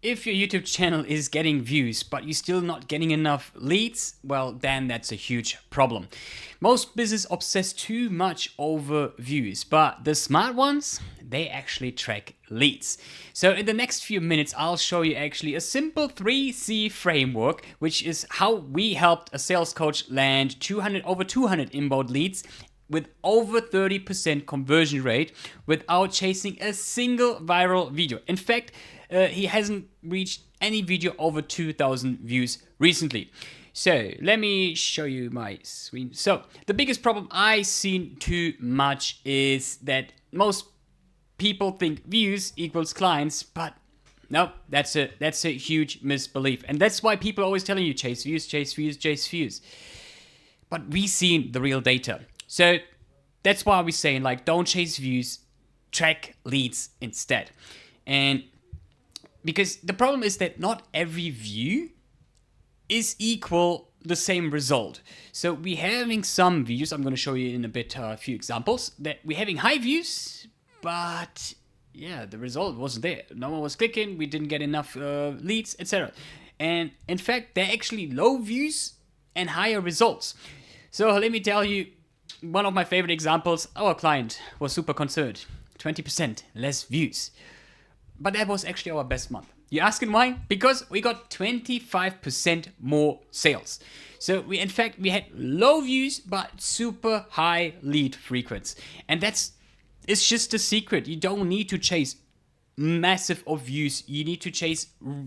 If your YouTube channel is getting views, but you're still not getting enough leads, well, then that's a huge problem. Most businesses obsess too much over views, but the smart ones, they actually track leads. So in the next few minutes, I'll show you actually a simple 3C framework, which is how we helped a sales coach land over 200 inbound leads with over 30% conversion rate without chasing a single viral video. In fact, he hasn't reached any video over 2,000 views recently. So let me show you my screen. So the biggest problem I seen too much is that most people think views equals clients, but no, that's a huge misbelief. And that's why people are always telling you chase views, chase views, chase views. But we seen the real data. So that's why we're saying, like, don't chase views, track leads instead. And because the problem is that not every view is equal the same result. So we're having some views, I'm going to show you in a bit a few examples, that we're having high views, but yeah, the result wasn't there. No one was clicking, we didn't get enough leads, etc. And in fact, they're actually low views and higher results. So let me tell you, one of my favorite examples, our client was super concerned. 20% less views. But that was actually our best month. You're asking why? Because we got 25% more sales. So we had low views, but super high lead frequency. And it's just a secret. You don't need to chase massive of views. You need to chase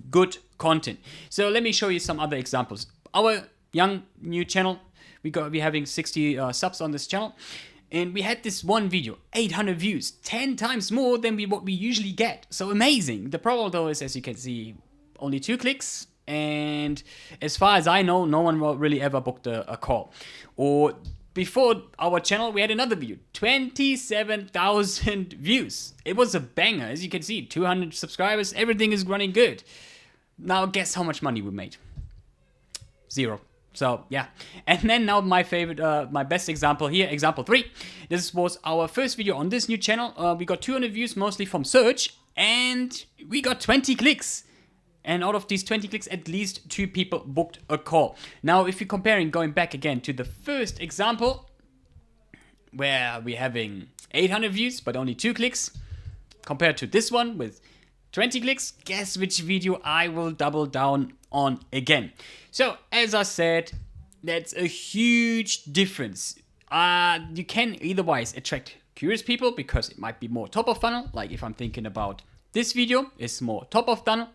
good content. So let me show you some other examples. Our young new channel, we're having 60 subs on this channel. And we had this one video, 800 views, 10 times more than what we usually get. So amazing. The problem though is, as you can see, only 2 clicks. And as far as I know, no one really ever booked a call. Or before our channel, we had another video, 27,000 views. It was a banger. As you can see, 200 subscribers, everything is running good. Now guess how much money we made? 0. So yeah, and then now my favorite, my best example here, example 3. This was our first video on this new channel. We got 200 views, mostly from search, and we got 20 clicks. And out of these 20 clicks, at least 2 people booked a call. Now, if you're comparing, going back again to the first example, where we're having 800 views, but only 2 clicks, compared to this one with 20 clicks, guess which video I will double down on again. So, as I said, that's a huge difference. You can eitherwise attract curious people because it might be more top of funnel, like if I'm thinking about this video, it's more top of funnel,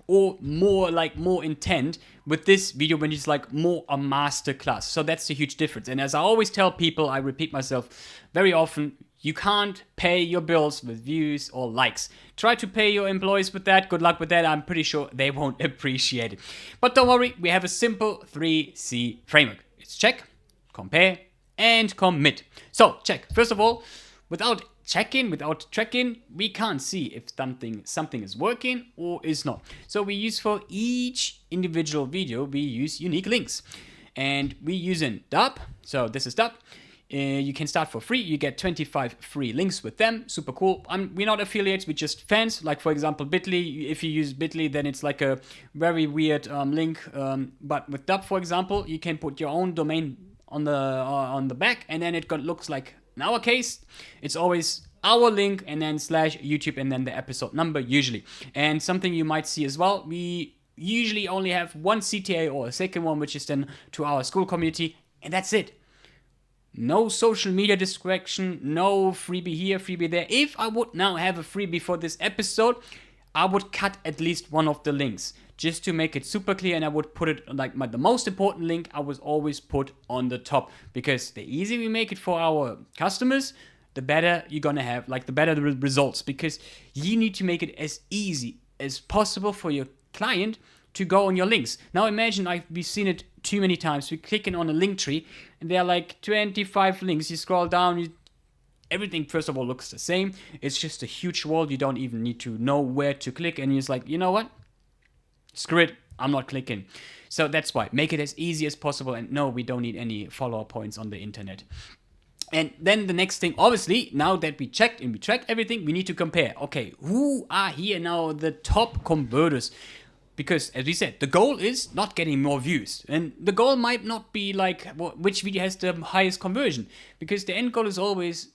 or more intent with this video when it's like more a master class. So that's a huge difference. And as I always tell people, I repeat myself very often, you can't pay your bills with views or likes. Try to pay your employees with that. Good luck with that. I'm pretty sure they won't appreciate it. But don't worry, we have a simple 3C framework. It's check, compare, and commit. So check. First of all, without tracking, we can't see if something is working or is not. So we use for each individual video, we use unique links. And we use in Dub. So this is Dub. You can start for free. You get 25 free links with them. Super cool. We're not affiliates. We're just fans. Like, for example, Bitly. If you use Bitly, then it's like a very weird link. But with Dub, for example, you can put your own domain on the back, and then it looks like, in our case, it's always our link and then /YouTube and then the episode number usually. And something you might see as well, we usually only have one CTA or a second one, which is then to our school community, and that's it. No social media distraction, no freebie here, freebie there. If I would now have a freebie for this episode, I would cut at least one of the links just to make it super clear, and I would put it like the most important link I would always put on the top, because the easier we make it for our customers, the better you're gonna have, like the better the results, because you need to make it as easy as possible for your client to go on your links. Now imagine, we've seen it too many times. We're clicking on a link tree and there are like 25 links. You scroll down, everything first of all looks the same. It's just a huge wall. You don't even need to know where to click, and you're just like, you know what? Screw it, I'm not clicking. So that's why, make it as easy as possible, and no, we don't need any follower points on the internet. And then the next thing, obviously, now that we checked and we tracked everything, we need to compare. Okay, who are here now the top converters? Because, as we said, the goal is not getting more views. And the goal might not be like which video has the highest conversion. Because the end goal is always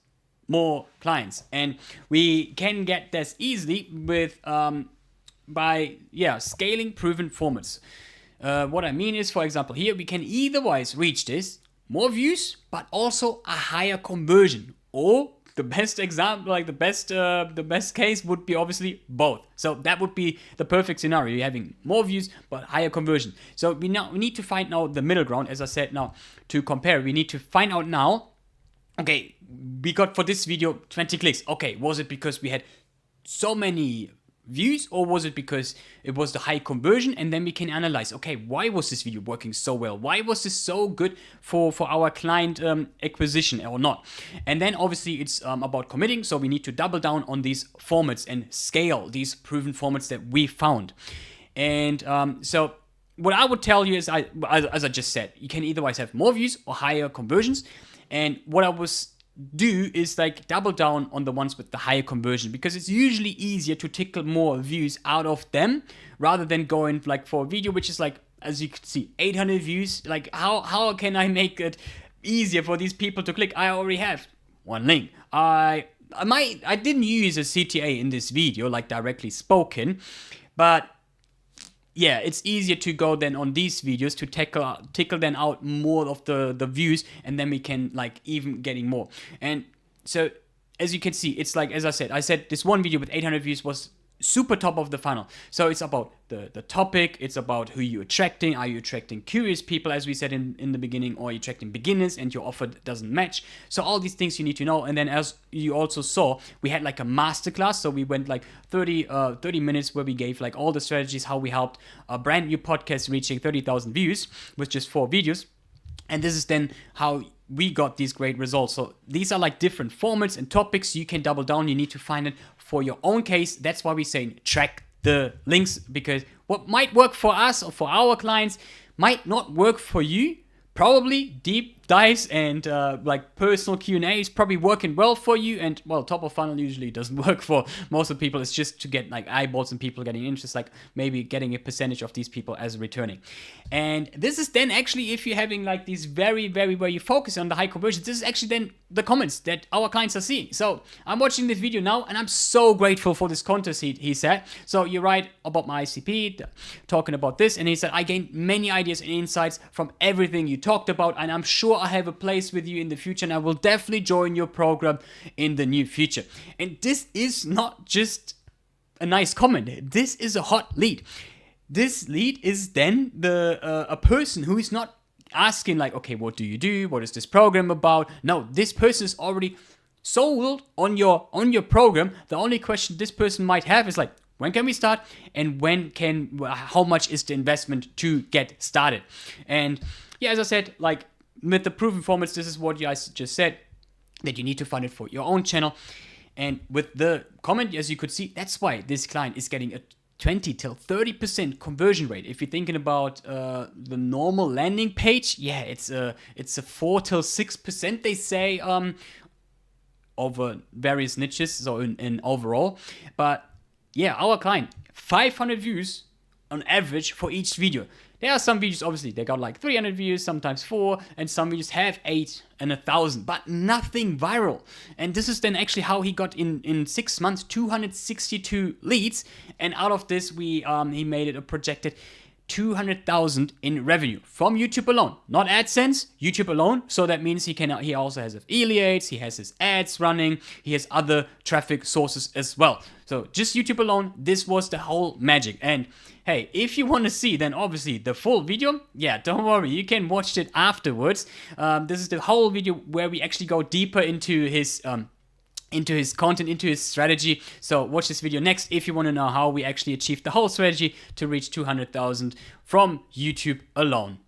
more clients. And we can get this easily with by scaling proven formats. What I mean is, for example, here we can either reach this, more views, but also a higher conversion. Or the best example, like the best case would be obviously both. So that would be the perfect scenario. You're having more views, but higher conversion. So we need to find now the middle ground, as I said now, to compare. We need to find out now, okay, we got for this video 20 clicks. Okay, was it because we had so many views, or was it because it was the high conversion? And then we can analyze, okay, why was this video working so well? Why was this so good for our client acquisition or not? And then obviously it's about committing, so we need to double down on these formats and scale these proven formats that we found. And so what I would tell you is, as I just said, you can either have more views or higher conversions. And what I was do is like double down on the ones with the higher conversion, because it's usually easier to tickle more views out of them rather than going like for a video which is like, as you can see, 800 views. Like how can I make it easier for these people to click? I already have one link. I didn't use a CTA in this video, like directly spoken, but yeah, it's easier to go then on these videos to tickle then out more of the views, and then we can like even getting more. And so as you can see, it's like, as I said this one video with 800 views was super top of the funnel. So it's about the topic, it's about who you're attracting. Are you attracting curious people, as we said in the beginning, or are you attracting beginners and your offer doesn't match? So all these things you need to know. And then, as you also saw, we had like a masterclass. So we went like 30 minutes where we gave like all the strategies, how we helped a brand new podcast reaching 30,000 views with just 4 videos. And this is then how we got these great results. So these are like different formats and topics. You can double down. You need to find it for your own case. That's why we say track the links, because what might work for us or for our clients might not work for you. Probably deep dives and like personal Q&A is probably working well for you, and well, top of funnel usually doesn't work for most of the people. It's just to get like eyeballs and people getting interest, like maybe getting a percentage of these people as returning. And this is then actually, if you're having like these very where you focus on the high conversions, this is actually then the comments that our clients are seeing. So I'm watching this video now and I'm so grateful for this contest, he said. So you write about my ICP, talking about this, and he said, I gained many ideas and insights from everything you talked about, and I'm sure I have a place with you in the future, and I will definitely join your program in the near future. And this is not just a nice comment. This is a hot lead. This lead is then a person who is not asking like, okay, what do you do? What is this program about? No, this person is already sold on your program. The only question this person might have is like, when can we start? And how much is the investment to get started? And yeah, as I said, like with the proven formats, this is what you guys just said, that you need to fund it for your own channel. And with the comment, as you could see, that's why this client is getting a 20 till 30% conversion rate. If you're thinking about the normal landing page, yeah, it's a 4 till 6%, they say, over various niches, so in overall. But yeah, our client, 500 views on average for each video. There are some videos, obviously, they got like 300 views, sometimes 4, and some videos have 8 and 1,000, but nothing viral. And this is then actually how he got in 6 months 262 leads, and out of this he made it a projected 200,000 in revenue from YouTube alone, not AdSense, YouTube alone. So that means he also has affiliates, he has his ads running, he has other traffic sources as well. So just YouTube alone, this was the whole magic. And hey, if you want to see then obviously the full video, yeah, don't worry, you can watch it afterwards. This is the whole video where we actually go deeper into his content, into his strategy. So watch this video next if you want to know how we actually achieved the whole strategy to reach 200,000 from YouTube alone.